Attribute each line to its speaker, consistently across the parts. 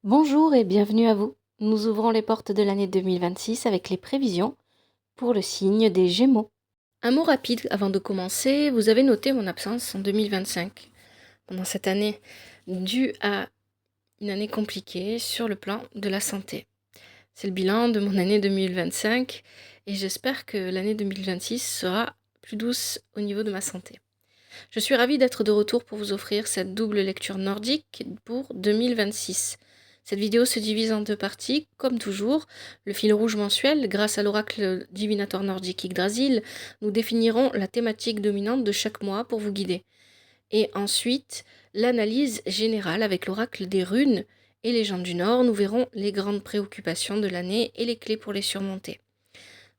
Speaker 1: Bonjour et bienvenue à vous. Nous ouvrons les portes de l'année 2026 avec les prévisions pour le signe des Gémeaux. Un mot rapide avant de commencer, vous avez noté mon absence en 2025. Pendant cette année, due à une année compliquée sur le plan de la santé. C'est le bilan de mon année 2025 et j'espère que l'année 2026 sera plus douce au niveau de ma santé. Je suis ravie d'être de retour pour vous offrir cette double lecture nordique pour 2026. Cette vidéo se divise en deux parties, comme toujours. Le fil rouge mensuel, grâce à l'oracle divinatoire nordique Yggdrasil, nous définirons la thématique dominante de chaque mois pour vous guider. Et ensuite, l'analyse générale avec l'oracle des runes et légendes du Nord, nous verrons les grandes préoccupations de l'année et les clés pour les surmonter.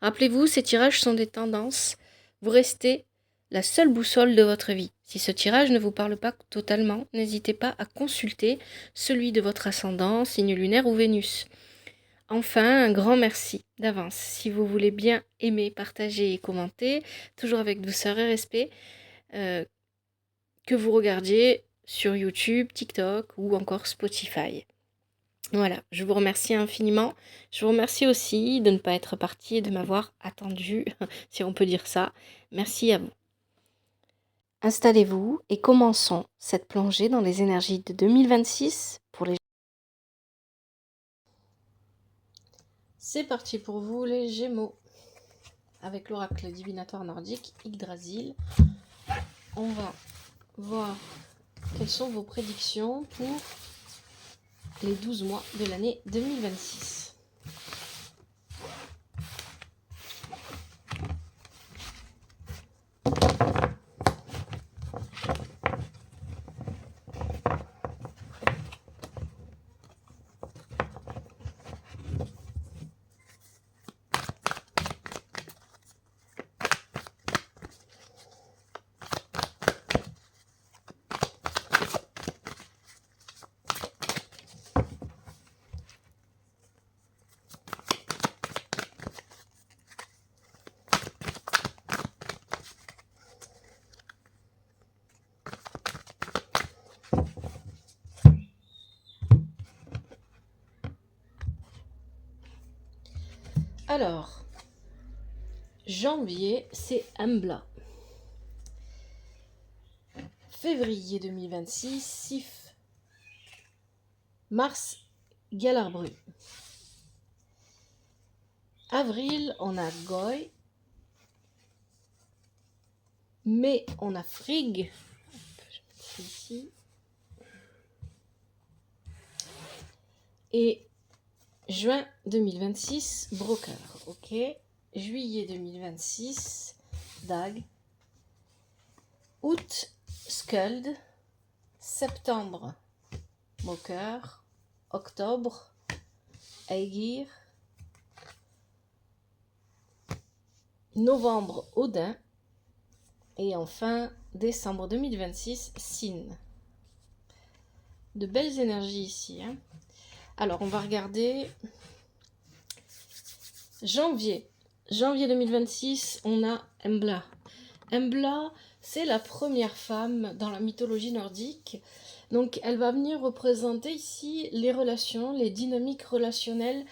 Speaker 1: Rappelez-vous, ces tirages sont des tendances. Vous restez la seule boussole de votre vie. Si ce tirage ne vous parle pas totalement, n'hésitez pas à consulter celui de votre ascendant, signe lunaire ou Vénus. Enfin, un grand merci d'avance. Si vous voulez bien aimer, partager et commenter, toujours avec douceur et respect, que vous regardiez sur YouTube, TikTok ou encore Spotify. Voilà, je vous remercie infiniment. Je vous remercie aussi de ne pas être parti et de m'avoir attendu, si on peut dire ça. Merci à vous. Installez-vous et commençons cette plongée dans les énergies de 2026 pour les... C'est parti pour vous les Gémeaux. Avec l'oracle divinatoire nordique Yggdrasil, on va voir quelles sont vos prédictions pour les 12 mois de l'année 2026. Alors, janvier, c'est Embla. Février 2026, Sif. Mars, Galarbru. Avril, on a Goy. Mai, on a Frigg. Je vais ici. Et juin 2026, Broker. Ok. Juillet 2026, Dag. Août, Skuld. Septembre, Moker. Octobre, Aegir. Novembre, Odin. Et enfin, décembre 2026, Sin. De belles énergies ici. Hein. Alors, on va regarder janvier. Janvier 2026, on a Embla. Embla, c'est la première femme dans la mythologie nordique. Donc, elle va venir représenter ici les relations, les dynamiques relationnelles.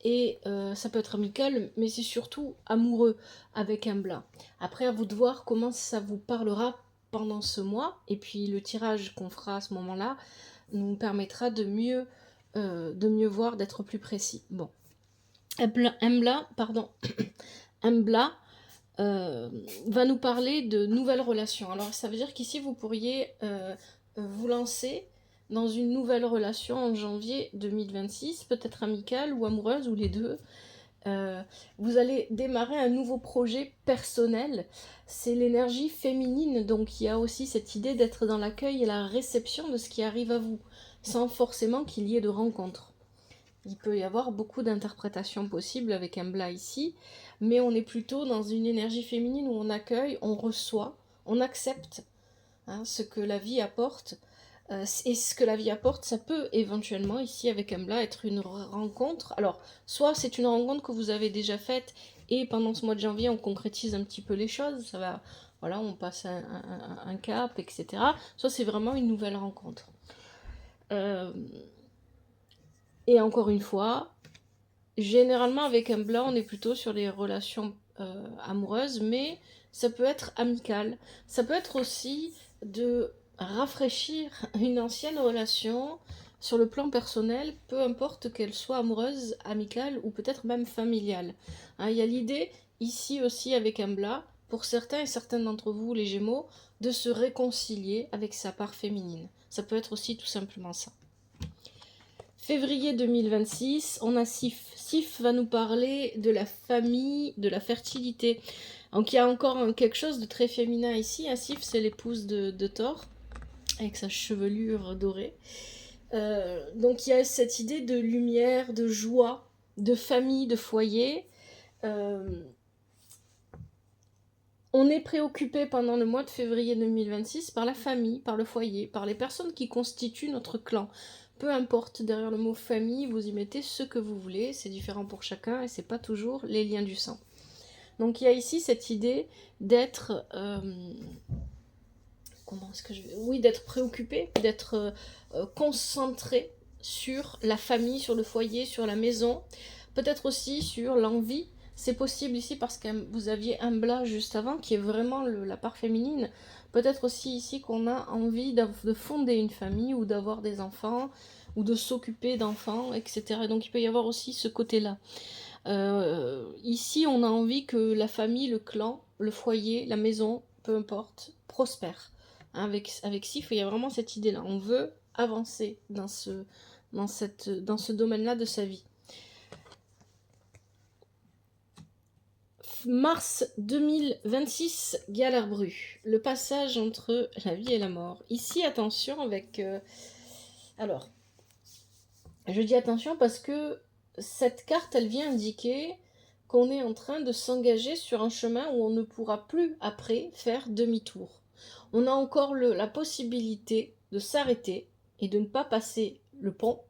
Speaker 1: Et ça peut être amical, mais c'est surtout amoureux avec Embla. Après, à vous de voir comment ça vous parlera pendant ce mois. Et puis, le tirage qu'on fera à ce moment-là nous permettra de mieux voir, d'être plus précis. Bon. Embla va nous parler de nouvelles relations. Alors ça veut dire qu'ici vous pourriez vous lancer dans une nouvelle relation en janvier 2026, peut-être amicale ou amoureuse ou les deux. Vous allez démarrer un nouveau projet personnel. C'est l'énergie féminine, donc il y a aussi cette idée d'être dans l'accueil et la réception de ce qui arrive à vous, sans forcément qu'il y ait de rencontres. Il peut y avoir beaucoup d'interprétations possibles avec Embla ici, mais on est plutôt dans une énergie féminine où on accueille, on reçoit, on accepte ce que la vie apporte. Et ce que la vie apporte, ça peut éventuellement, ici avec Embla, être une rencontre. Alors, soit c'est une rencontre que vous avez déjà faite, et pendant ce mois de janvier, on concrétise un petit peu les choses, ça va, voilà, on passe un cap, etc. Soit c'est vraiment une nouvelle rencontre. Et encore une fois, généralement avec un blanc, on est plutôt sur les relations amoureuses, mais ça peut être amical. Ça peut être aussi de rafraîchir une ancienne relation sur le plan personnel, peu importe qu'elle soit amoureuse, amicale ou peut-être même familiale. Hein, il y a l'idée ici aussi avec un blanc, pour certains et certaines d'entre vous, les Gémeaux, de se réconcilier avec sa part féminine. Ça peut être aussi tout simplement ça. Février 2026, on a Sif. Sif va nous parler de la famille, de la fertilité. Donc il y a encore quelque chose de très féminin ici. Sif, c'est l'épouse de Thor, avec sa chevelure dorée. Donc il y a cette idée de lumière, de joie, de famille, de foyer. On est préoccupé pendant le mois de février 2026 par la famille, par le foyer, par les personnes qui constituent notre clan. Peu importe, derrière le mot famille, vous y mettez ce que vous voulez, c'est différent pour chacun et c'est pas toujours les liens du sang. Donc il y a ici cette idée d'être d'être préoccupé, d'être concentré sur la famille, sur le foyer, sur la maison, peut-être aussi sur l'envie. C'est possible ici parce que vous aviez un blas juste avant qui est vraiment la part féminine. Peut-être aussi ici qu'on a envie de fonder une famille ou d'avoir des enfants ou de s'occuper d'enfants, etc. Donc il peut y avoir aussi ce côté-là. Ici, on a envie que la famille, le clan, le foyer, la maison, peu importe, prospère. Hein, avec Sif, il y a vraiment cette idée-là. On veut avancer dans ce domaine-là de sa vie. Mars 2026, Galarbru. Le passage entre la vie et la mort. Ici, attention avec... Alors, je dis attention parce que cette carte, elle vient indiquer qu'on est en train de s'engager sur un chemin où on ne pourra plus après faire demi-tour. On a encore la possibilité de s'arrêter et de ne pas passer le pont.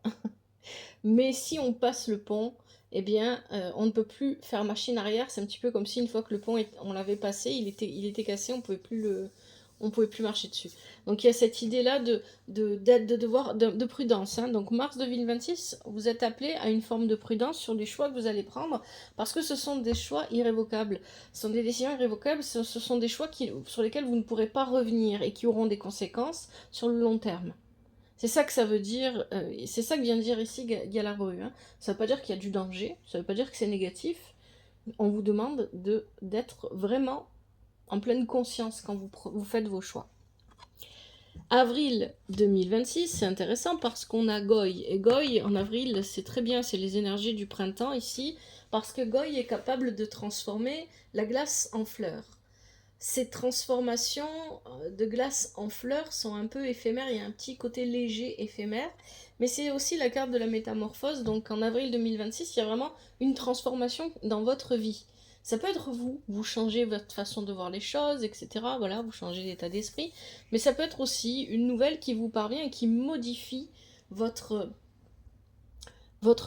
Speaker 1: Mais si on passe le pont, eh bien, on ne peut plus faire machine arrière. C'est un petit peu comme si une fois que le pont, on l'avait passé, il était cassé, on pouvait plus marcher dessus. Donc il y a cette idée-là de prudence. Hein. Donc mars 2026, vous êtes appelé à une forme de prudence sur les choix que vous allez prendre, parce que ce sont des choix irrévocables. Ce sont des décisions irrévocables, ce sont des choix sur lesquels vous ne pourrez pas revenir et qui auront des conséquences sur le long terme. C'est ça que ça veut dire, c'est ça que vient de dire ici Galarbru. Hein. Ça ne veut pas dire qu'il y a du danger, ça ne veut pas dire que c'est négatif. On vous demande d'être vraiment en pleine conscience quand vous faites vos choix. Avril 2026, c'est intéressant parce qu'on a Goy. Et Goy, en avril, c'est très bien, c'est les énergies du printemps ici, parce que Goy est capable de transformer la glace en fleurs. Ces transformations de glace en fleurs sont un peu éphémères, il y a un petit côté léger éphémère, mais c'est aussi la carte de la métamorphose, donc en avril 2026, il y a vraiment une transformation dans votre vie. Ça peut être vous changez votre façon de voir les choses, etc. Voilà, vous changez d'état d'esprit, mais ça peut être aussi une nouvelle qui vous parvient et qui modifie votre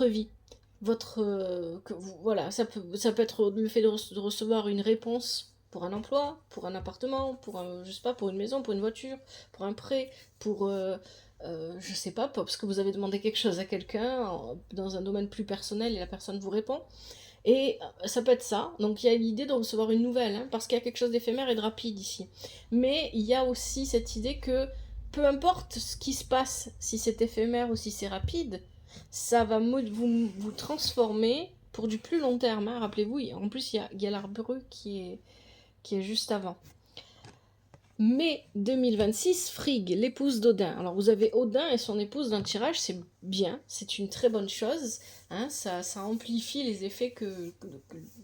Speaker 1: vie. Voilà, ça peut être le fait de recevoir une réponse pour un emploi, pour un appartement, je sais pas, pour une maison, pour une voiture, pour un prêt, pour je sais pas, parce que vous avez demandé quelque chose à quelqu'un dans un domaine plus personnel et la personne vous répond. Et ça peut être ça. Donc il y a l'idée de recevoir une nouvelle, hein, parce qu'il y a quelque chose d'éphémère et de rapide ici. Mais il y a aussi cette idée que peu importe ce qui se passe, si c'est éphémère ou si c'est rapide, ça va vous transformer pour du plus long terme. Hein. Rappelez-vous, en plus il y a l'arbre qui est juste avant. Mai 2026, Frigg, l'épouse d'Odin. Alors vous avez Odin et son épouse dans le tirage, c'est bien, c'est une très bonne chose. Hein, ça amplifie les effets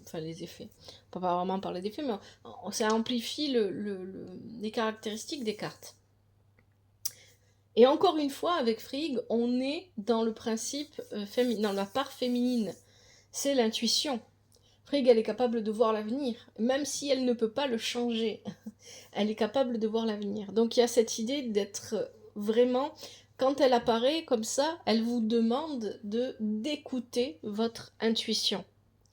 Speaker 1: enfin les effets, on peut pas vraiment parler d'effets, mais ça amplifie les caractéristiques des cartes. Et encore une fois, avec Frigg, on est dans le principe dans la part féminine. C'est l'intuition. Frigg, elle est capable de voir l'avenir, même si elle ne peut pas le changer. Elle est capable de voir l'avenir. Donc il y a cette idée d'être vraiment, quand elle apparaît comme ça, elle vous demande d'écouter votre intuition.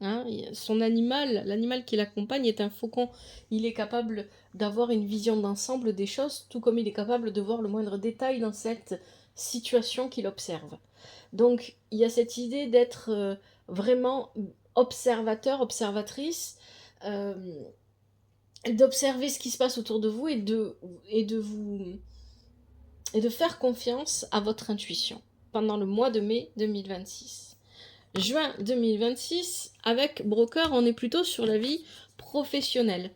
Speaker 1: Hein, son animal, l'animal qui l'accompagne est un faucon. Il est capable d'avoir une vision d'ensemble des choses, tout comme il est capable de voir le moindre détail dans cette situation qu'il observe. Donc, il y a cette idée d'être vraiment observateur, observatrice, euh, d'observer ce qui se passe autour de vous et de faire confiance à votre intuition pendant le mois de mai 2026. Juin 2026, avec Broker, on est plutôt sur la vie professionnelle.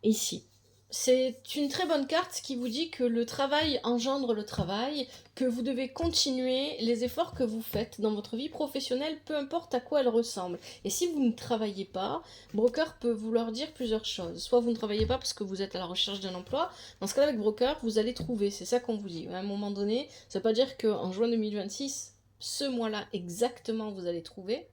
Speaker 1: Ici. C'est une très bonne carte qui vous dit que le travail engendre le travail, que vous devez continuer les efforts que vous faites dans votre vie professionnelle, peu importe à quoi elle ressemble. Et si vous ne travaillez pas, Broker peut vouloir dire plusieurs choses. Soit vous ne travaillez pas parce que vous êtes à la recherche d'un emploi, dans ce cas-là avec Broker, vous allez trouver, c'est ça qu'on vous dit. À un moment donné, ça ne veut pas dire qu'en juin 2026, ce mois-là exactement, vous allez trouver,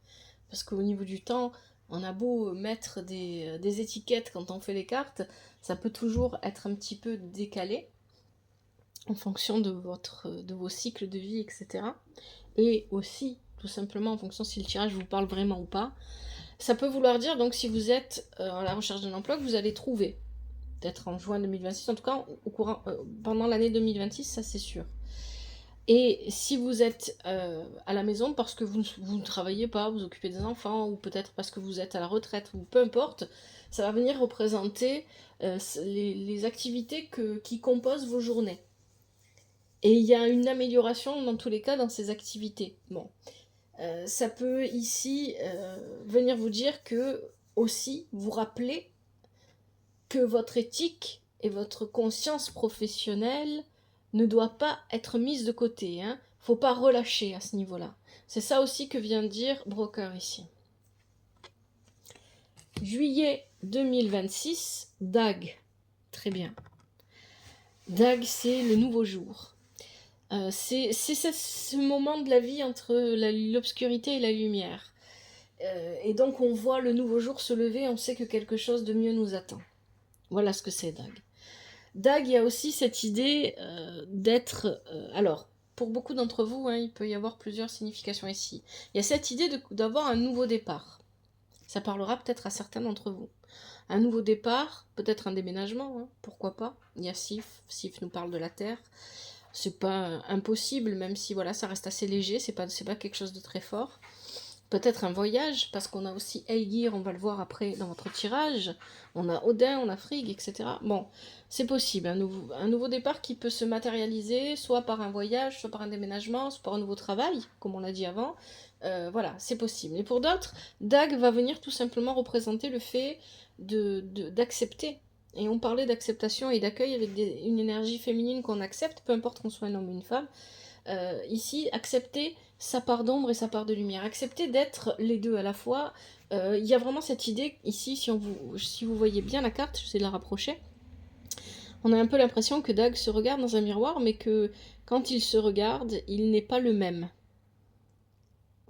Speaker 1: parce qu'au niveau du temps, on a beau mettre des étiquettes quand on fait les cartes, ça peut toujours être un petit peu décalé en fonction de vos cycles de vie, etc. Et aussi, tout simplement, en fonction si le tirage vous parle vraiment ou pas. Ça peut vouloir dire, donc, si vous êtes à la recherche d'un emploi, que vous allez trouver. Peut-être en juin 2026, en tout cas, pendant l'année 2026, ça c'est sûr. Et si vous êtes à la maison parce que vous ne travaillez pas, vous occupez des enfants, ou peut-être parce que vous êtes à la retraite, ou peu importe, ça va venir représenter les activités qui composent vos journées. Et il y a une amélioration dans tous les cas dans ces activités. Bon, ça peut ici venir vous dire que, aussi, vous rappeler que votre éthique et votre conscience professionnelle ne doit pas être mise de côté. Hein. Faut pas relâcher à ce niveau-là. C'est ça aussi que vient de dire Broker ici. Juillet 2026, DAG. Très bien. DAG, c'est le nouveau jour. C'est ce moment de la vie entre l'obscurité et la lumière. Et donc on voit le nouveau jour se lever, on sait que quelque chose de mieux nous attend. Voilà ce que c'est DAG. DAG, il y a aussi cette idée d'être... alors, pour beaucoup d'entre vous, hein, il peut y avoir plusieurs significations ici. Il y a cette idée d'avoir un nouveau départ. Ça parlera peut-être à certains d'entre vous. Un nouveau départ, peut-être un déménagement, hein, pourquoi pas. Il y a Sif nous parle de la Terre. C'est pas impossible, même si voilà, ça reste assez léger, c'est pas quelque chose de très fort. Peut-être un voyage, parce qu'on a aussi Aegir, on va le voir après dans votre tirage. On a Odin, on a Frigg, etc. Bon, c'est possible, un nouveau départ qui peut se matérialiser, soit par un voyage, soit par un déménagement, soit par un nouveau travail, comme on l'a dit avant. Voilà, c'est possible. Et pour d'autres, Dag va venir tout simplement représenter le fait d'accepter. Et on parlait d'acceptation et d'accueil avec une énergie féminine qu'on accepte, peu importe qu'on soit un homme ou une femme. Ici, accepter sa part d'ombre et sa part de lumière. Accepter d'être les deux à la fois. Il y a vraiment cette idée, ici, si vous voyez bien la carte, je vais de la rapprocher, on a un peu l'impression que Dag se regarde dans un miroir, mais que quand il se regarde, il n'est pas le même.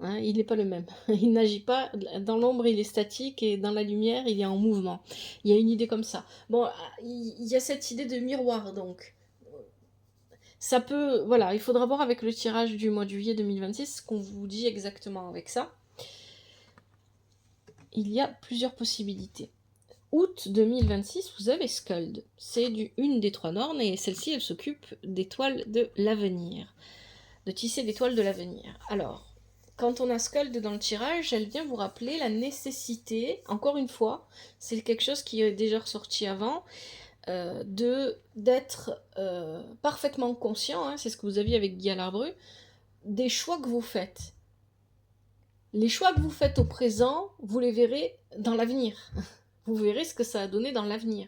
Speaker 1: Hein, il n'est pas le même. Il n'agit pas. Dans l'ombre, il est statique, et dans la lumière, il est en mouvement. Il y a une idée comme ça. Bon, il y a cette idée de miroir, donc. Ça peut, voilà, il faudra voir avec le tirage du mois de juillet 2026 ce qu'on vous dit exactement avec ça. Il y a plusieurs possibilités. Août 2026, vous avez Skuld. C'est une des 3 nornes, et celle-ci, elle s'occupe des toiles de l'avenir. De tisser des toiles de l'avenir. Alors, quand on a Skuld dans le tirage, elle vient vous rappeler la nécessité, encore une fois, c'est quelque chose qui est déjà ressorti avant, d'être parfaitement conscient, hein, c'est ce que vous aviez avec Guy à l'Arbru, des choix que vous faites. Les choix que vous faites au présent, vous les verrez dans l'avenir. Vous verrez ce que ça a donné dans l'avenir.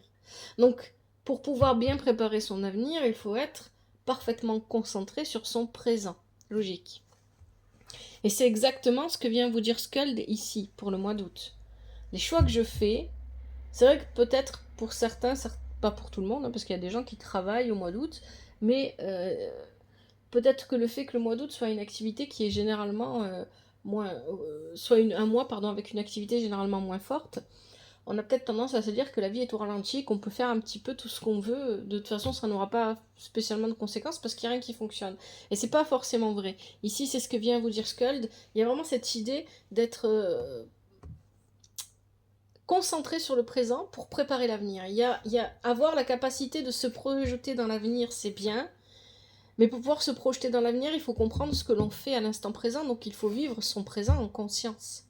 Speaker 1: Donc, pour pouvoir bien préparer son avenir, il faut être parfaitement concentré sur son présent. Logique. Et c'est exactement ce que vient vous dire Skuld ici, pour le mois d'août. Les choix que je fais, c'est vrai que peut-être pour certains, pas pour tout le monde, hein, parce qu'il y a des gens qui travaillent au mois d'août, mais peut-être que le fait que le mois d'août soit une activité qui est généralement un mois avec une activité généralement moins forte, on a peut-être tendance à se dire que la vie est au ralenti, qu'on peut faire un petit peu tout ce qu'on veut, de toute façon ça n'aura pas spécialement de conséquences parce qu'il n'y a rien qui fonctionne. Et c'est pas forcément vrai. Ici c'est ce que vient vous dire Skuld, il y a vraiment cette idée d'être concentré sur le présent pour préparer l'avenir. Il y a avoir la capacité de se projeter dans l'avenir, c'est bien, Mais pour pouvoir se projeter dans l'avenir, il faut comprendre ce que l'on fait à l'instant présent, donc il faut vivre son présent en conscience.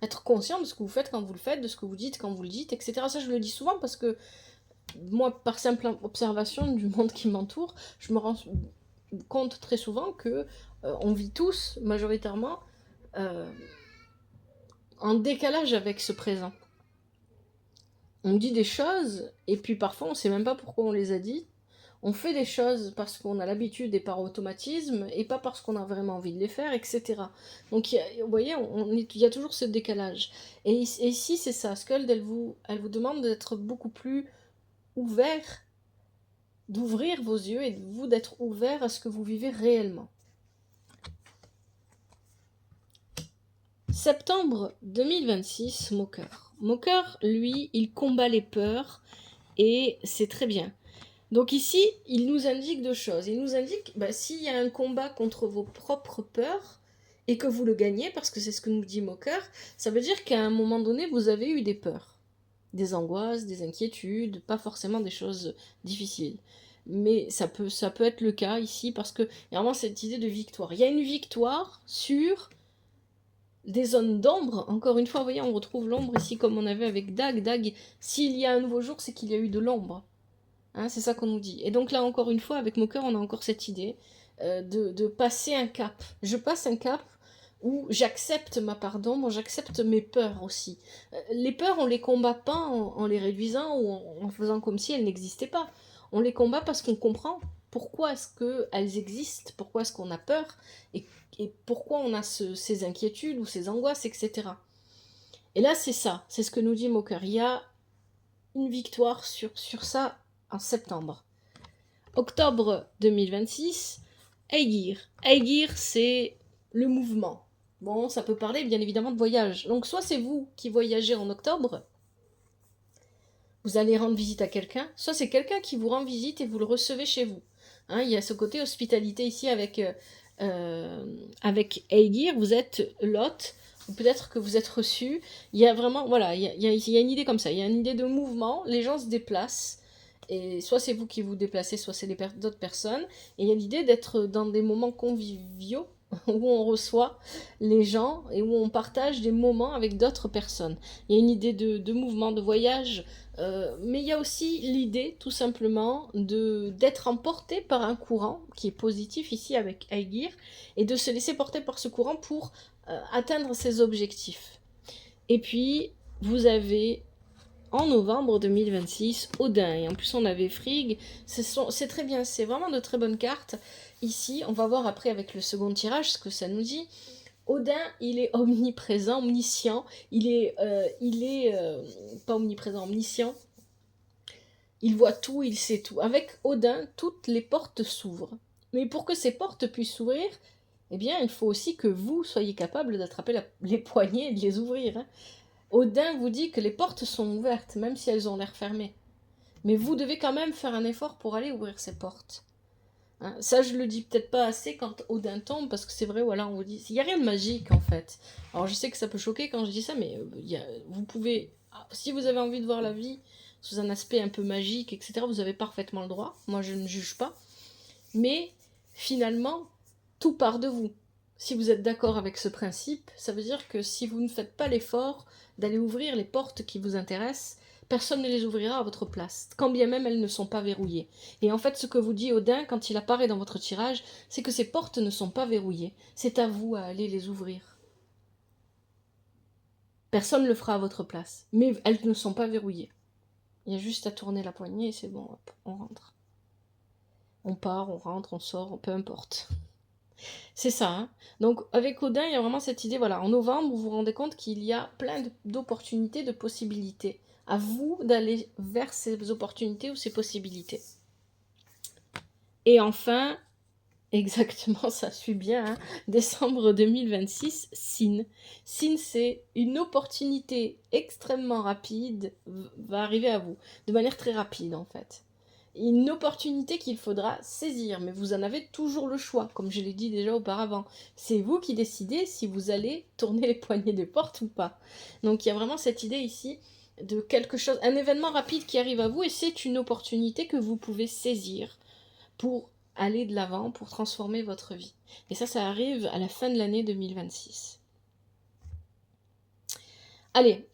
Speaker 1: Être conscient de ce que vous faites quand vous le faites, de ce que vous dites quand vous le dites, etc. Ça, je le dis souvent parce que moi, par simple observation du monde qui m'entoure, je me rends compte très souvent que on vit tous, majoritairement, en décalage avec ce présent. On dit des choses, et puis parfois on sait même pas pourquoi on les a dit. On fait des choses parce qu'on a l'habitude et par automatisme, et pas parce qu'on a vraiment envie de les faire, etc. Donc, vous voyez, il y a toujours ce décalage. Et ici, c'est ça. Skuld, elle vous demande d'être beaucoup plus ouvert, d'ouvrir vos yeux et vous d'être ouvert à ce que vous vivez réellement. Septembre 2026, Moqueur. Moqueur, lui, il combat les peurs et c'est très bien. Donc ici, il nous indique deux choses. Il nous indique, s'il y a un combat contre vos propres peurs et que vous le gagnez, parce que c'est ce que nous dit Moqueur, ça veut dire qu'à un moment donné, vous avez eu des peurs, des angoisses, des inquiétudes, pas forcément des choses difficiles. Mais ça peut être le cas ici, parce que il y a vraiment cette idée de victoire. Il y a une victoire sur des zones d'ombre. Encore une fois, vous voyez, on retrouve l'ombre ici comme on avait avec Dag. Dag, s'il y a un nouveau jour, c'est qu'il y a eu de l'ombre. Hein, c'est ça qu'on nous dit. Et donc là, encore une fois, avec Moqueur, on a encore cette idée de passer un cap. Je passe un cap où j'accepte ma part d'ombre, j'accepte mes peurs aussi. Les peurs, on les combat pas en les réduisant ou en faisant comme si elles n'existaient pas. On les combat parce qu'on comprend pourquoi est-ce qu'elles existent, pourquoi est-ce qu'on a peur, et pourquoi on a ces inquiétudes ou ces angoisses, etc. Et là, c'est ça, c'est ce que nous dit Moqueur. Il y a une victoire sur ça en septembre. Octobre 2026, Aegir. Aegir, c'est le mouvement. Bon, ça peut parler bien évidemment de voyage. Donc soit c'est vous qui voyagez en octobre, vous allez rendre visite à quelqu'un, soit c'est quelqu'un qui vous rend visite et vous le recevez chez vous. Hein, il y a ce côté hospitalité ici avec Aegir, vous êtes l'hôte, ou peut-être que vous êtes reçu. Il y a vraiment, voilà, il y a une idée comme ça, il y a une idée de mouvement, les gens se déplacent, et soit c'est vous qui vous déplacez, soit c'est d'autres personnes, et il y a l'idée d'être dans des moments conviviaux, où on reçoit les gens et où on partage des moments avec d'autres personnes. Il y a une idée de mouvement, de voyage, mais il y a aussi l'idée, tout simplement, d'être emporté par un courant qui est positif ici avec Aegir, et de se laisser porter par ce courant pour atteindre ses objectifs. Et puis, vous avez, en novembre 2026, Odin, et en plus on avait Frigg, c'est très bien, c'est vraiment de très bonnes cartes. Ici, on va voir après avec le second tirage ce que ça nous dit. Odin, il est omniprésent, omniscient, il est pas omniprésent, omniscient, il voit tout, il sait tout. Avec Odin, toutes les portes s'ouvrent. Mais pour que ces portes puissent s'ouvrir, eh bien, il faut aussi que vous soyez capable d'attraper les poignées et de les ouvrir. Hein. Odin vous dit que les portes sont ouvertes, même si elles ont l'air fermées. Mais vous devez quand même faire un effort pour aller ouvrir ces portes. Hein, ça, je le dis peut-être pas assez quand Odin tombe, parce que c'est vrai, voilà, on vous dit, il n'y a rien de magique en fait. Alors je sais que ça peut choquer quand je dis ça, mais vous pouvez, si vous avez envie de voir la vie sous un aspect un peu magique, etc., vous avez parfaitement le droit. Moi, je ne juge pas. Mais finalement, tout part de vous. Si vous êtes d'accord avec ce principe, ça veut dire que si vous ne faites pas l'effort d'aller ouvrir les portes qui vous intéressent, personne ne les ouvrira à votre place, quand bien même elles ne sont pas verrouillées. Et en fait, ce que vous dit Odin, quand il apparaît dans votre tirage, c'est que ces portes ne sont pas verrouillées. C'est à vous à aller les ouvrir. Personne ne le fera à votre place, mais elles ne sont pas verrouillées. Il y a juste à tourner la poignée et c'est bon, hop, on rentre. On part, on rentre, on sort, peu importe. C'est ça. Hein. Donc avec Odin, il y a vraiment cette idée, voilà, en novembre, vous vous rendez compte qu'il y a plein d'opportunités, de possibilités. À vous d'aller vers ces opportunités ou ces possibilités. Et enfin, exactement, ça suit bien, hein, décembre 2026, Sin. Sin, c'est une opportunité extrêmement rapide, va arriver à vous, de manière très rapide en fait. Une opportunité qu'il faudra saisir, mais vous en avez toujours le choix, comme je l'ai dit déjà auparavant. C'est vous qui décidez si vous allez tourner les poignées de porte ou pas. Donc il y a vraiment cette idée ici de quelque chose, un événement rapide qui arrive à vous, et c'est une opportunité que vous pouvez saisir pour aller de l'avant, pour transformer votre vie. Et ça arrive à la fin de l'année 2026. Allez,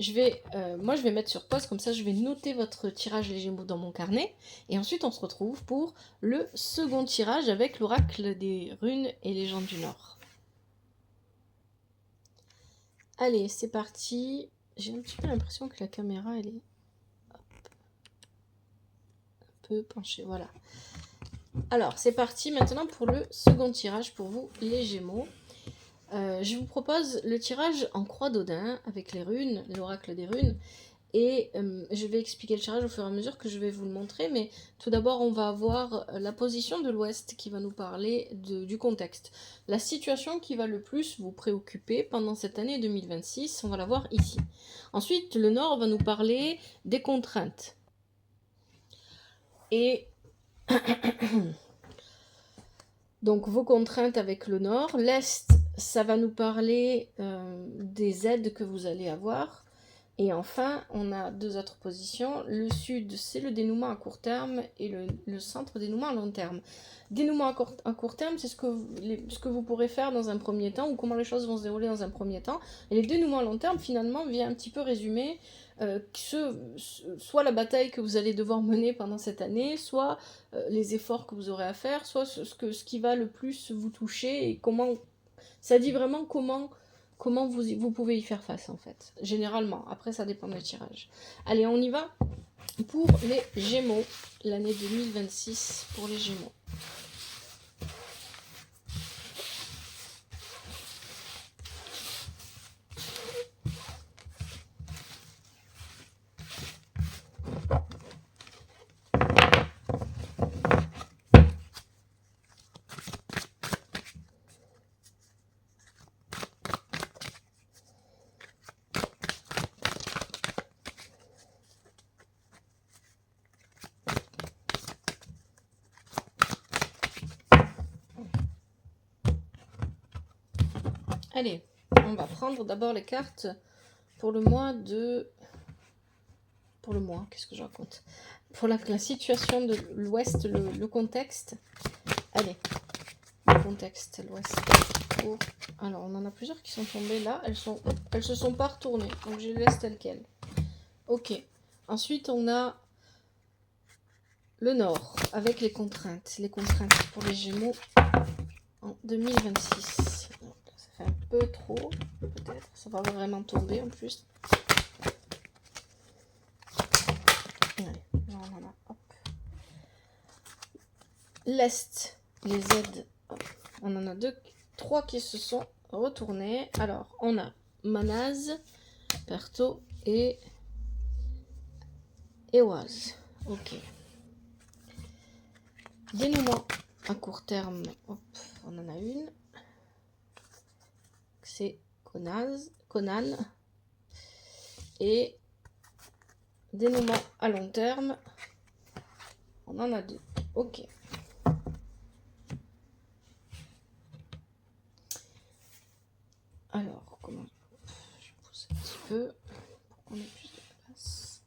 Speaker 1: moi je vais mettre sur pause, comme ça je vais noter votre tirage les Gémeaux dans mon carnet, et ensuite on se retrouve pour le second tirage avec l'oracle des runes et légendes du Nord. Allez, c'est parti. J'ai un petit peu l'impression que la caméra elle est un peu penchée, voilà. Alors c'est parti maintenant pour le second tirage pour vous les Gémeaux. Je vous propose le tirage en croix d'Odin avec les runes, l'oracle des runes, et je vais expliquer le tirage au fur et à mesure que je vais vous le montrer, mais tout d'abord on va avoir la position de l'Ouest qui va nous parler du contexte. La situation qui va le plus vous préoccuper pendant cette année 2026, on va la voir ici. Ensuite, le Nord va nous parler des contraintes. Et donc vos contraintes avec le Nord. L'Est, ça va nous parler des aides que vous allez avoir. Et enfin, on a deux autres positions. Le Sud, c'est le dénouement à court terme, et le Centre, dénouement à long terme. Dénouement à court terme, c'est ce que vous pourrez faire dans un premier temps, ou comment les choses vont se dérouler dans un premier temps. Et les dénouements à long terme, finalement, vient un petit peu résumer soit la bataille que vous allez devoir mener pendant cette année, soit les efforts que vous aurez à faire, soit ce qui va le plus vous toucher, et comment... Ça dit vraiment comment vous pouvez y faire face, en fait. Généralement. Après, ça dépend du tirage. Allez, on y va pour les Gémeaux. L'année 2026 pour les Gémeaux. Allez, on va prendre d'abord les cartes pour le mois de... Pour le mois, qu'est-ce que je raconte? Pour la situation de l'Ouest, le contexte. Allez, le contexte, l'Ouest. Alors, on en a plusieurs qui sont tombées là. Elles se sont pas retournées, donc je les laisse telles quelles. Ok. Ensuite, on a le Nord, avec les contraintes. Les contraintes pour les Gémeaux en 2026. Donc, ça fait un peu trop, peut-être. Ça va vraiment tomber en plus. Allez, là on en a. Hop. L'Est, les aides. Hop. On en a trois qui se sont retournés. Alors, on a Manaz, Perto et Ewaz. Ok. Dénouement à court terme, hop, on en a une. C'est Conan. Et dénouement à long terme, on en a deux. Ok. Alors, comment... Je pousse un petit peu pour qu'on ait plus de place.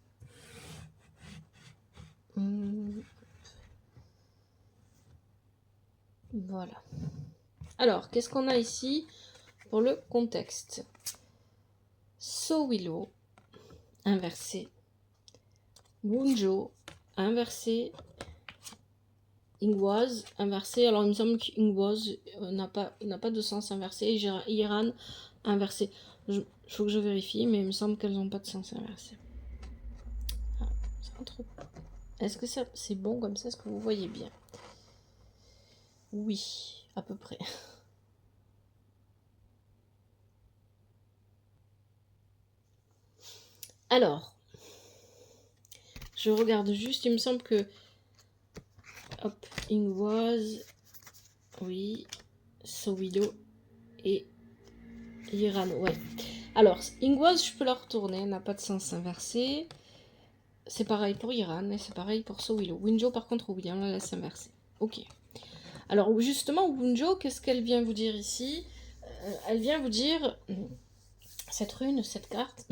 Speaker 1: Voilà. Alors, qu'est-ce qu'on a ici pour le contexte? Sowilo, inversé. Wunjo, inversé. Ingwaz, inversé. Alors, il me semble qu'Ingwaz n'a pas de sens inversé. Iran, inversé. Il faut que je vérifie, mais il me semble qu'elles n'ont pas de sens inversé. Ah, c'est un truc. Est-ce que c'est bon comme ça? Est-ce que vous voyez bien? Oui, à peu près. Alors, je regarde juste, il me semble que... Hop, Ingwaz, oui, Sowido et Iran, ouais. Alors, Ingwaz, je peux la retourner, elle n'a pas de sens inversé. C'est pareil pour Iran et c'est pareil pour Sowilo. Winjo, par contre, oui, on la laisse inverser. Ok. Alors, justement, Winjo, qu'est-ce qu'elle vient vous dire ici? Elle vient vous dire, cette rune, cette carte,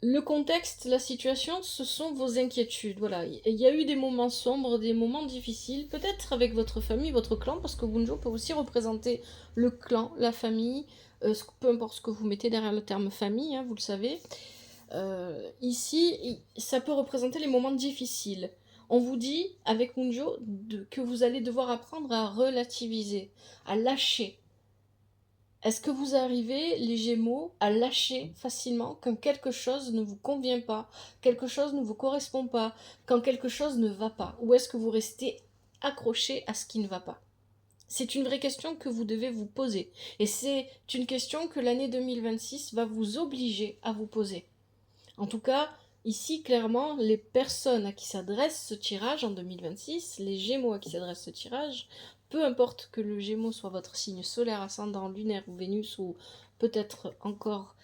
Speaker 1: Le contexte, la situation, ce sont vos inquiétudes. Voilà, il y a eu des moments sombres, des moments difficiles, peut-être avec votre famille, votre clan, parce que Bunjo peut aussi représenter le clan, la famille, peu importe ce que vous mettez derrière le terme famille, hein, vous le savez. Ici, ça peut représenter les moments difficiles. On vous dit, avec Bunjo, que vous allez devoir apprendre à relativiser, à lâcher. Est-ce que vous arrivez, les Gémeaux, à lâcher facilement quand quelque chose ne vous convient pas, quelque chose ne vous correspond pas, quand quelque chose ne va pas? Ou est-ce que vous restez accroché à ce qui ne va pas? C'est une vraie question que vous devez vous poser. Et c'est une question que l'année 2026 va vous obliger à vous poser. En tout cas, ici, clairement, les personnes à qui s'adresse ce tirage en 2026, les Gémeaux à qui s'adresse ce tirage, peu importe que le Gémeaux soit votre signe solaire, ascendant, lunaire ou Vénus, ou peut-être encore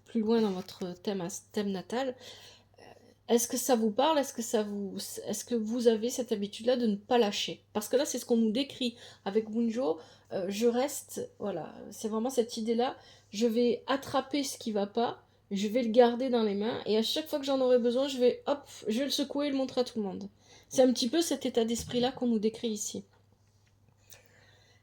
Speaker 1: plus loin dans votre thème natal, est-ce que ça vous parle? Est-ce que vous avez cette habitude-là de ne pas lâcher? Parce que là, c'est ce qu'on nous décrit avec Bunjo. Je reste, voilà, c'est vraiment cette idée-là. Je vais attraper ce qui va pas, je vais le garder dans les mains, et à chaque fois que j'en aurai besoin, je vais le secouer et le montrer à tout le monde. C'est un petit peu cet état d'esprit-là qu'on nous décrit ici.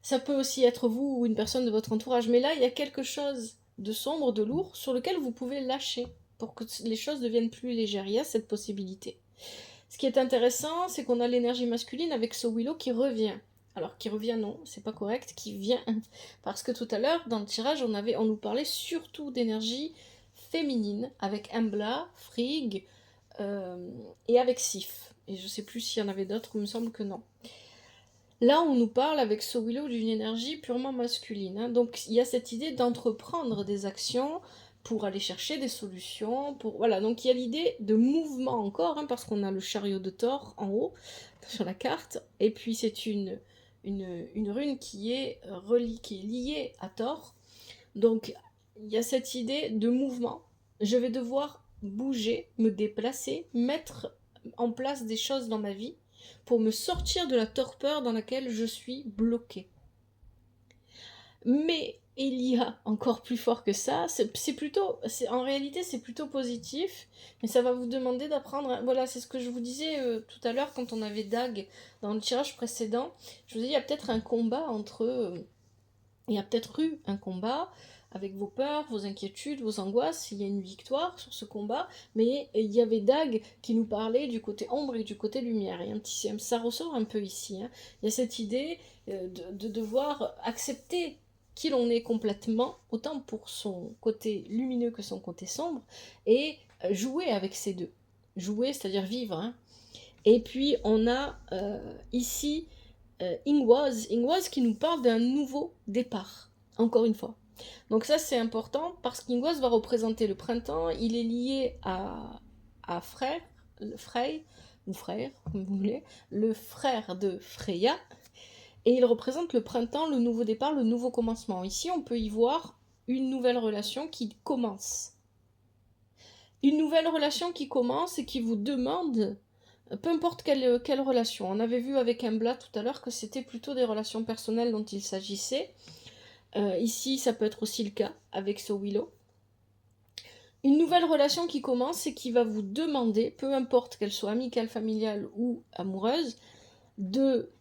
Speaker 1: Ça peut aussi être vous ou une personne de votre entourage, mais là, il y a quelque chose de sombre, de lourd, sur lequel vous pouvez lâcher pour que les choses deviennent plus légères. Il y a cette possibilité. Ce qui est intéressant, c'est qu'on a l'énergie masculine avec ce Willow qui revient. Alors, qui revient, non, c'est pas correct, qui vient. Parce que tout à l'heure, dans le tirage, on nous parlait surtout d'énergie féminine, avec Embla, Frigg, et avec Sif. Et je sais plus s'il y en avait d'autres, il me semble que non. Là, on nous parle avec ce Willow d'une énergie purement masculine. Hein. Donc, il y a cette idée d'entreprendre des actions pour aller chercher des solutions. Voilà, donc il y a l'idée de mouvement encore, hein, parce qu'on a le chariot de Thor en haut sur la carte. Et puis, c'est une rune qui est liée à Thor. Donc, il y a cette idée de mouvement. Je vais devoir bouger, me déplacer, mettre en place des choses dans ma vie pour me sortir de la torpeur dans laquelle je suis bloquée. Mais il y a encore plus fort que ça, en réalité c'est plutôt positif, mais ça va vous demander d'apprendre, voilà c'est ce que je vous disais tout à l'heure quand on avait Dag dans le tirage précédent, je vous ai dit il y a peut-être un combat il y a peut-être eu un combat avec vos peurs, vos inquiétudes, vos angoisses, il y a une victoire sur ce combat, mais il y avait Dag qui nous parlait du côté ombre et du côté lumière, et ça ressort un peu ici, hein. Il y a cette idée de devoir accepter qui l'on est complètement, autant pour son côté lumineux que son côté sombre, et jouer avec ces deux. Jouer, c'est-à-dire vivre, hein. Et puis on a ici Ingwaz qui nous parle d'un nouveau départ, encore une fois. Donc ça c'est important parce qu'Ingwaz va représenter le printemps, il est lié à Frey, ou frère, comme vous voulez, le frère de Freya, et il représente le printemps, le nouveau départ, le nouveau commencement. Ici on peut y voir une nouvelle relation qui commence. Une nouvelle relation qui commence et qui vous demande peu importe quelle relation. On avait vu avec Embla tout à l'heure que c'était plutôt des relations personnelles dont il s'agissait. Ici, ça peut être aussi le cas avec ce Willow. Une nouvelle relation qui commence et qui va vous demander, peu importe qu'elle soit amicale, familiale ou amoureuse, de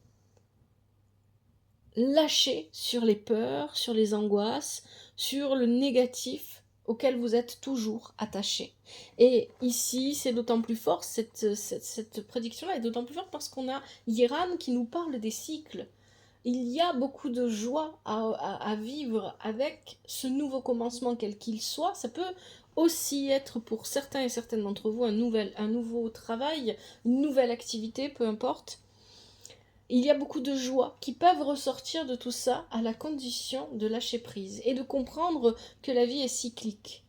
Speaker 1: lâcher sur les peurs, sur les angoisses, sur le négatif auquel vous êtes toujours attaché. Et ici, c'est d'autant plus fort, cette prédiction-là est d'autant plus forte parce qu'on a Yiran qui nous parle des cycles. Il y a beaucoup de joie à vivre avec ce nouveau commencement, quel qu'il soit. Ça peut aussi être pour certains et certaines d'entre vous un nouveau travail, une nouvelle activité, peu importe. Il y a beaucoup de joie qui peuvent ressortir de tout ça à la condition de lâcher prise et de comprendre que la vie est cyclique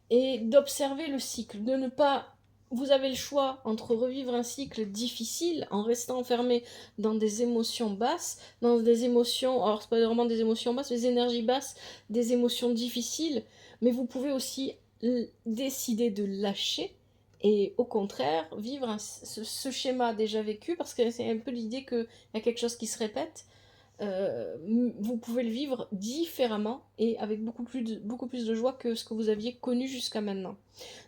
Speaker 1: et d'observer le cycle, de ne pas... Vous avez le choix entre revivre un cycle difficile en restant enfermé dans des émotions basses, dans des émotions, alors c'est pas vraiment des émotions basses, des énergies basses, des émotions difficiles, mais vous pouvez aussi décider de lâcher et au contraire vivre ce schéma déjà vécu, parce que c'est un peu l'idée qu'il y a quelque chose qui se répète, vous pouvez le vivre différemment et avec beaucoup plus de joie que ce que vous aviez connu jusqu'à maintenant.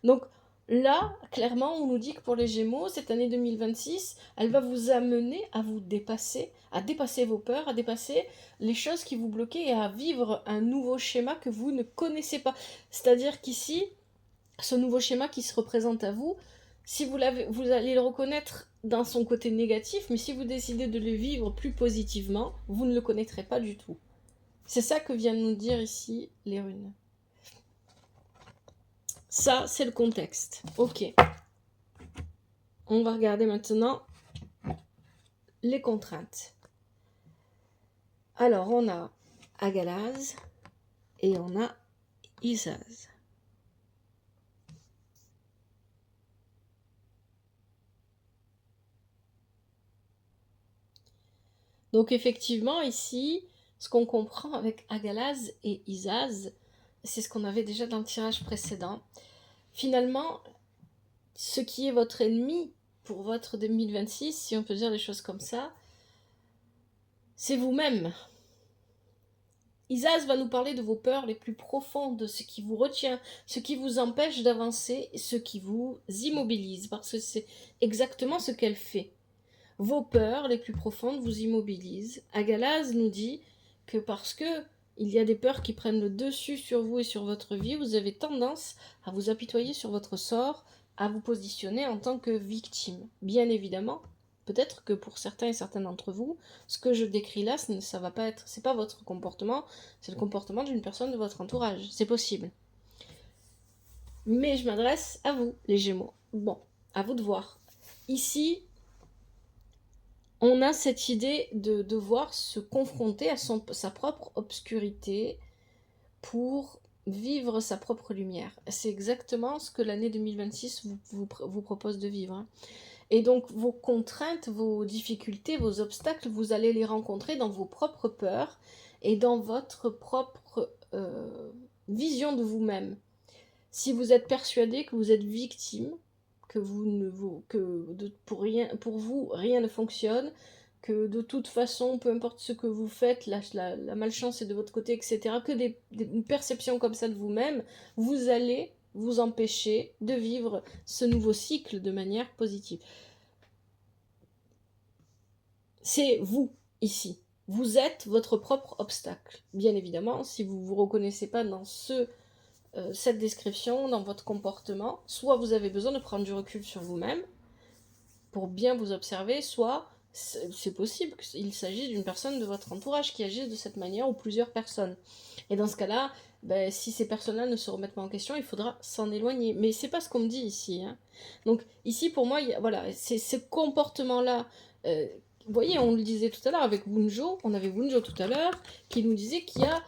Speaker 1: Donc là, clairement, on nous dit que pour les Gémeaux, cette année 2026, elle va vous amener à vous dépasser, à dépasser vos peurs, à dépasser les choses qui vous bloquaient et à vivre un nouveau schéma que vous ne connaissez pas. C'est-à-dire qu'ici, ce nouveau schéma qui se représente à vous, si vous allez le reconnaître dans son côté négatif, mais si vous décidez de le vivre plus positivement, vous ne le connaîtrez pas du tout. C'est ça que viennent nous dire ici les runes. Ça, c'est le contexte. Ok. On va regarder maintenant les contraintes. Alors, on a Agalaz et on a Isaz. Donc effectivement, ici, ce qu'on comprend avec Agalaz et Isaz, c'est ce qu'on avait déjà dans le tirage précédent. Finalement, ce qui est votre ennemi pour votre 2026, si on peut dire les choses comme ça, c'est vous-même. Isaz va nous parler de vos peurs les plus profondes, de ce qui vous retient, ce qui vous empêche d'avancer, ce qui vous immobilise, parce que c'est exactement ce qu'elle fait. Vos peurs les plus profondes vous immobilisent. Agalaz nous dit que parce que il y a des peurs qui prennent le dessus sur vous et sur votre vie, vous avez tendance à vous apitoyer sur votre sort, à vous positionner en tant que victime. Bien évidemment, peut-être que pour certains et certaines d'entre vous, ce que je décris là, ça va pas être, c'est pas votre comportement, c'est le comportement d'une personne de votre entourage. C'est possible. Mais je m'adresse à vous, les Gémeaux. Bon, à vous de voir. Ici, on a cette idée de devoir se confronter à sa propre obscurité pour vivre sa propre lumière. C'est exactement ce que l'année 2026 vous propose de vivre. Hein. Et donc vos contraintes, vos difficultés, vos obstacles, vous allez les rencontrer dans vos propres peurs et dans votre propre vision de vous-même. Si vous êtes persuadé que vous êtes victime, que pour vous rien ne fonctionne, que de toute façon, peu importe ce que vous faites, la malchance est de votre côté, etc., que une perception comme ça de vous-même, vous allez vous empêcher de vivre ce nouveau cycle de manière positive. C'est vous, ici. Vous êtes votre propre obstacle. Bien évidemment, si vous ne vous reconnaissez pas dans cette description, dans votre comportement, soit vous avez besoin de prendre du recul sur vous-même pour bien vous observer, soit c'est possible qu'il s'agisse d'une personne de votre entourage qui agisse de cette manière ou plusieurs personnes. Et dans ce cas-là, si ces personnes-là ne se remettent pas en question, il faudra s'en éloigner. Mais c'est pas ce qu'on me dit ici. Hein. Donc ici, pour moi, voilà, c'est ce comportement-là. Vous voyez, on le disait tout à l'heure avec Bunjo, on avait Bunjo tout à l'heure, qui nous disait qu'il y a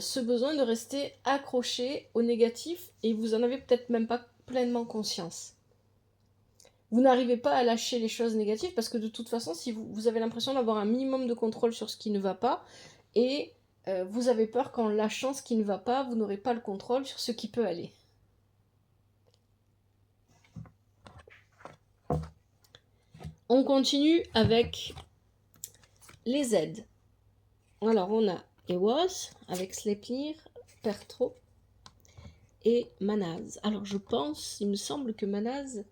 Speaker 1: ce besoin de rester accroché au négatif, et vous en avez peut-être même pas pleinement conscience. Vous n'arrivez pas à lâcher les choses négatives parce que de toute façon, si vous avez l'impression d'avoir un minimum de contrôle sur ce qui ne va pas, et vous avez peur qu'en lâchant ce qui ne va pas, vous n'aurez pas le contrôle sur ce qui peut aller. On continue avec les aides. Alors on a Ewas avec Sleipnir, Pertro et Manaz. Alors je pense, il me semble que Manaz,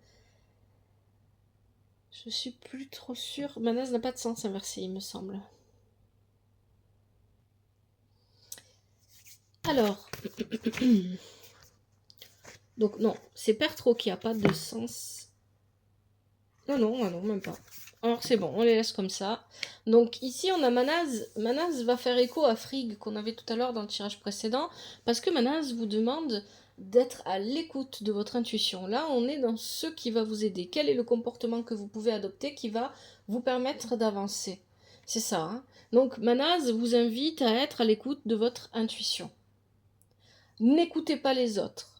Speaker 1: je suis plus trop sûre. Manaz n'a pas de sens inversé, il me semble. Alors, donc non, c'est Pertro qui a pas de sens. Non, même pas. Alors c'est bon, on les laisse comme ça. Donc ici on a Manaz. Manaz va faire écho à Frigg qu'on avait tout à l'heure dans le tirage précédent, parce que Manaz vous demande d'être à l'écoute de votre intuition. Là on est dans ce qui va vous aider. Quel est le comportement que vous pouvez adopter qui va vous permettre d'avancer? C'est ça. Hein. Donc Manaz vous invite à être à l'écoute de votre intuition. N'écoutez pas les autres.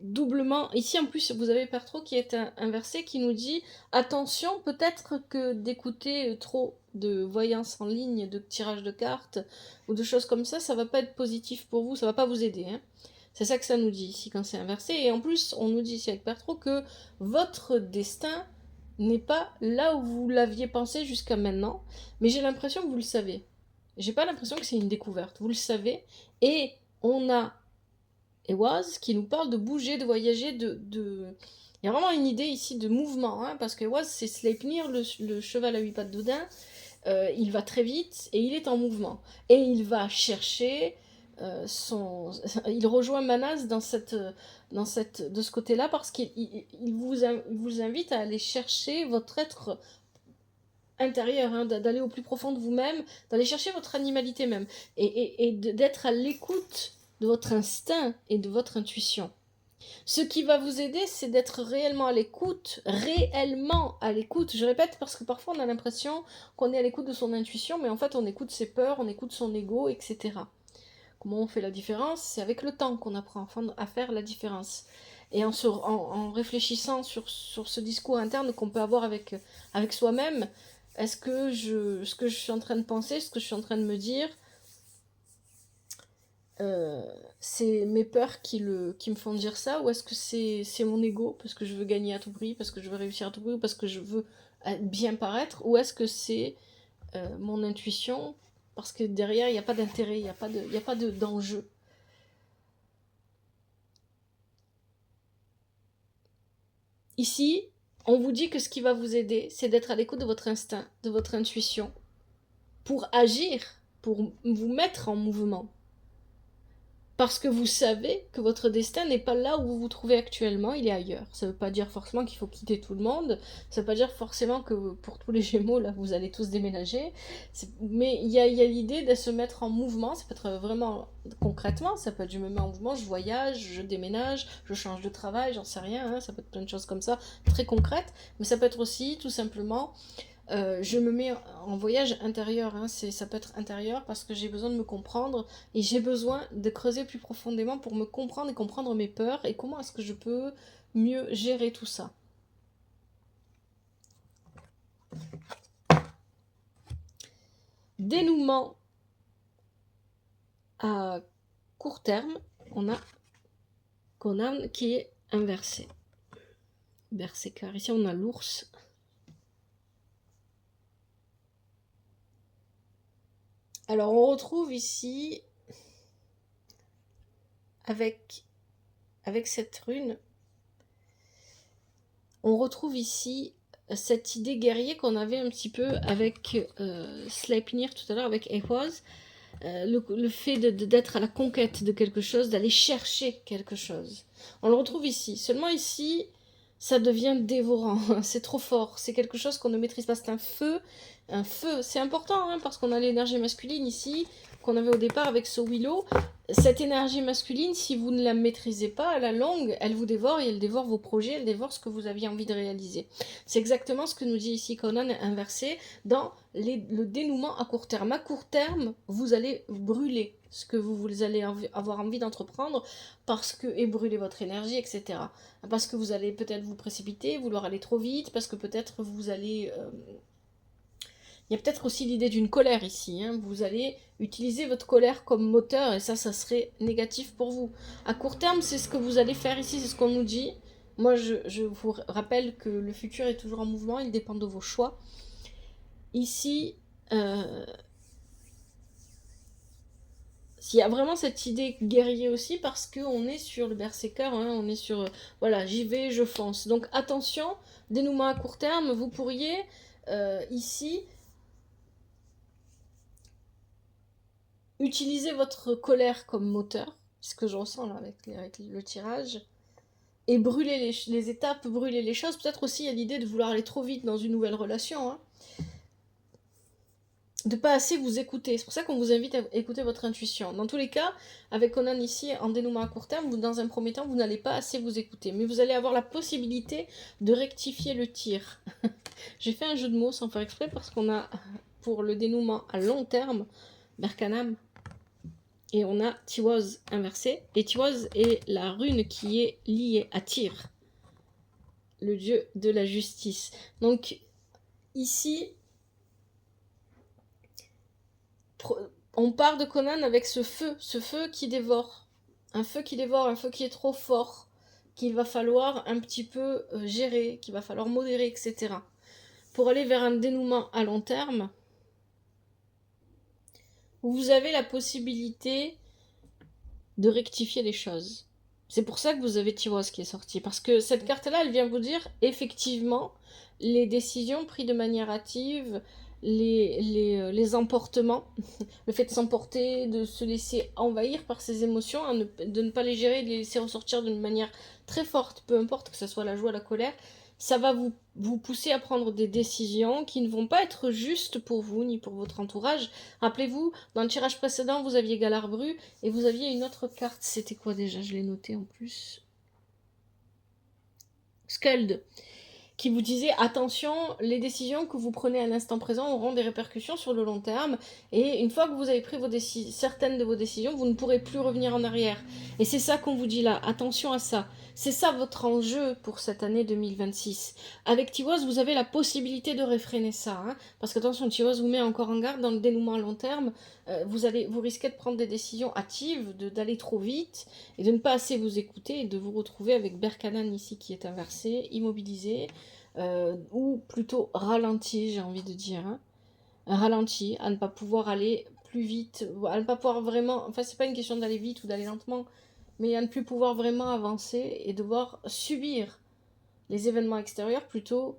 Speaker 1: Doublement, ici en plus vous avez Pertro qui est inversé qui nous dit attention, peut-être que d'écouter trop de voyance en ligne, de tirage de cartes ou de choses comme ça va pas être positif pour vous, ça va pas vous aider. Hein. C'est ça que ça nous dit ici quand c'est inversé. Et en plus on nous dit ici avec Pertro que votre destin n'est pas là où vous l'aviez pensé jusqu'à maintenant, mais j'ai l'impression que vous le savez. J'ai pas l'impression que c'est une découverte, vous le savez. Et on a Ewaz qui nous parle de bouger, de voyager, Il y a vraiment une idée ici de mouvement, hein, parce que Ewaz, c'est Sleipnir, le cheval à 8 pattes d'Odin. Il va très vite et il est en mouvement. Et il va chercher il rejoint Manas de ce côté-là parce qu'il vous invite à aller chercher votre être intérieur, hein, d'aller au plus profond de vous-même, d'aller chercher votre animalité même, et d'être à l'écoute de votre instinct et de votre intuition. Ce qui va vous aider, c'est d'être réellement à l'écoute, réellement à l'écoute. Je répète parce que parfois on a l'impression qu'on est à l'écoute de son intuition, mais en fait on écoute ses peurs, on écoute son ego, etc. Comment on fait la différence? C'est avec le temps qu'on apprend à faire la différence. Et en réfléchissant sur ce discours interne qu'on peut avoir avec soi-même, ce que je suis en train de penser, ce que je suis en train de me dire, c'est mes peurs qui me font dire ça, ou est-ce que c'est mon ego, parce que je veux gagner à tout prix, parce que je veux réussir à tout prix, ou parce que je veux bien paraître, ou est-ce que c'est mon intuition, parce que derrière, il n'y a pas d'intérêt, il n'y a pas d'enjeu. Ici, on vous dit que ce qui va vous aider, c'est d'être à l'écoute de votre instinct, de votre intuition, pour agir, pour vous mettre en mouvement. Parce que vous savez que votre destin n'est pas là où vous vous trouvez actuellement, il est ailleurs. Ça ne veut pas dire forcément qu'il faut quitter tout le monde, ça ne veut pas dire forcément que pour tous les Gémeaux, là, vous allez tous déménager. Mais il y a l'idée de se mettre en mouvement, ça peut être vraiment concrètement, ça peut être je me mets en mouvement, je voyage, je déménage, je change de travail, j'en sais rien, hein, ça peut être plein de choses comme ça, très concrètes, mais ça peut être aussi tout simplement je me mets en voyage intérieur, hein, ça peut être intérieur parce que j'ai besoin de me comprendre et j'ai besoin de creuser plus profondément pour me comprendre et comprendre mes peurs et comment est-ce que je peux mieux gérer tout ça. Dénouement à court terme, on a Conan qui est inversé. Berserker, ici on a l'ours. Alors on retrouve ici avec cette rune, on retrouve ici cette idée guerrier qu'on avait un petit peu avec Sleipnir tout à l'heure, avec Ehwaz, le fait d'être à la conquête de quelque chose, d'aller chercher quelque chose. On le retrouve ici. Seulement ici, ça devient dévorant. C'est trop fort. C'est quelque chose qu'on ne maîtrise pas. C'est un feu. Un feu. C'est important, hein, parce qu'on a l'énergie masculine ici, qu'on avait au départ avec ce Willow. Cette énergie masculine, si vous ne la maîtrisez pas, à la longue, elle vous dévore et elle dévore vos projets, elle dévore ce que vous aviez envie de réaliser. C'est exactement ce que nous dit ici Conan inversé dans le dénouement à court terme. À court terme, vous allez brûler ce que vous allez avoir envie d'entreprendre et brûler votre énergie, etc. Parce que vous allez peut-être vous précipiter, vouloir aller trop vite, parce que peut-être vous allez... Il y a peut-être aussi l'idée d'une colère ici, hein. Vous allez utiliser votre colère comme moteur et ça serait négatif pour vous. À court terme, c'est ce que vous allez faire ici, c'est ce qu'on nous dit. Moi, je vous rappelle que le futur est toujours en mouvement, il dépend de vos choix. Ici, il y a vraiment cette idée guerrier aussi parce qu'on est sur le berserker, hein, on est sur, voilà, j'y vais, je fonce. Donc attention, dénouement à court terme, vous pourriez ici utiliser votre colère comme moteur, ce que je ressens là avec le tirage, et brûler les étapes, brûler les choses. Peut-être aussi il y a l'idée de vouloir aller trop vite dans une nouvelle relation, hein. De pas assez vous écouter. C'est pour ça qu'on vous invite à écouter votre intuition. Dans tous les cas, avec Conan ici, en dénouement à court terme, dans un premier temps, vous n'allez pas assez vous écouter. Mais vous allez avoir la possibilité de rectifier le tir. J'ai fait un jeu de mots sans faire exprès parce qu'on a, pour le dénouement à long terme, Berkanam, et on a Tiwaz inversé. Et Tiwaz est la rune qui est liée à Tyr, le dieu de la justice. Donc, ici, on part de Conan avec ce feu qui dévore. Un feu qui dévore, un feu qui est trop fort, qu'il va falloir un petit peu gérer, qu'il va falloir modérer, etc. Pour aller vers un dénouement à long terme, vous avez la possibilité de rectifier les choses. C'est pour ça que vous avez Tyros qui est sorti. Parce que cette carte-là, elle vient vous dire, effectivement, les décisions prises de manière hâtive, les emportements, le fait de s'emporter, de se laisser envahir par ses émotions, de ne pas les gérer, de les laisser ressortir d'une manière très forte, peu importe que ce soit la joie, la colère, ça va vous pousser à prendre des décisions qui ne vont pas être justes pour vous ni pour votre entourage. Rappelez-vous, dans le tirage précédent, vous aviez Galarbru et vous aviez une autre carte. C'était quoi déjà? Je l'ai noté en plus. Skuld, qui vous disait attention, les décisions que vous prenez à l'instant présent auront des répercussions sur le long terme, et une fois que vous avez pris certaines de vos décisions, vous ne pourrez plus revenir en arrière. Et c'est ça qu'on vous dit là, attention à ça. C'est ça votre enjeu pour cette année 2026. Avec Tiwaz, vous avez la possibilité de réfréner ça, hein, parce que attention, Tiwaz vous met encore en garde dans le dénouement à long terme. Vous risquez de prendre des décisions hâtives, d'aller trop vite, et de ne pas assez vous écouter, et de vous retrouver avec Berkanan ici qui est inversé, immobilisé, ou plutôt ralenti, j'ai envie de dire, hein. Un ralenti, à ne pas pouvoir aller plus vite, à ne pas pouvoir vraiment, enfin c'est pas une question d'aller vite ou d'aller lentement, mais à ne plus pouvoir vraiment avancer et devoir subir les événements extérieurs plutôt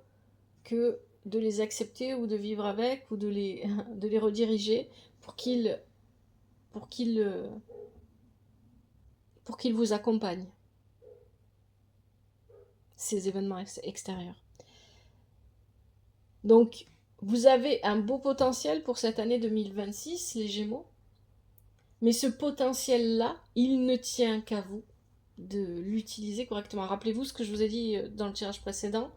Speaker 1: que de les accepter ou de vivre avec ou de les, de les rediriger pour qu'ils vous accompagnent, ces événements extérieurs. Donc, vous avez un beau potentiel pour cette année 2026, les Gémeaux. Mais ce potentiel-là, il ne tient qu'à vous de l'utiliser correctement. Rappelez-vous ce que je vous ai dit dans le tirage précédent.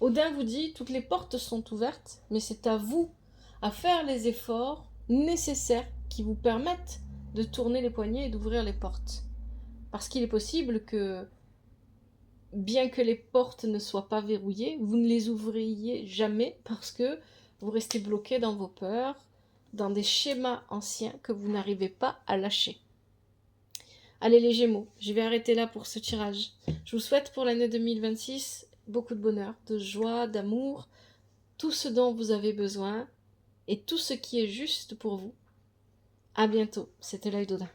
Speaker 1: Odin vous dit, toutes les portes sont ouvertes, mais c'est à vous à faire les efforts nécessaires qui vous permettent de tourner les poignets et d'ouvrir les portes. Parce qu'il est possible que, bien que les portes ne soient pas verrouillées, vous ne les ouvriez jamais parce que vous restez bloqué dans vos peurs, dans des schémas anciens que vous n'arrivez pas à lâcher. Allez les Gémeaux, je vais arrêter là pour ce tirage. Je vous souhaite pour l'année 2026 beaucoup de bonheur, de joie, d'amour, tout ce dont vous avez besoin et tout ce qui est juste pour vous. À bientôt, c'était l'œil d'Odin.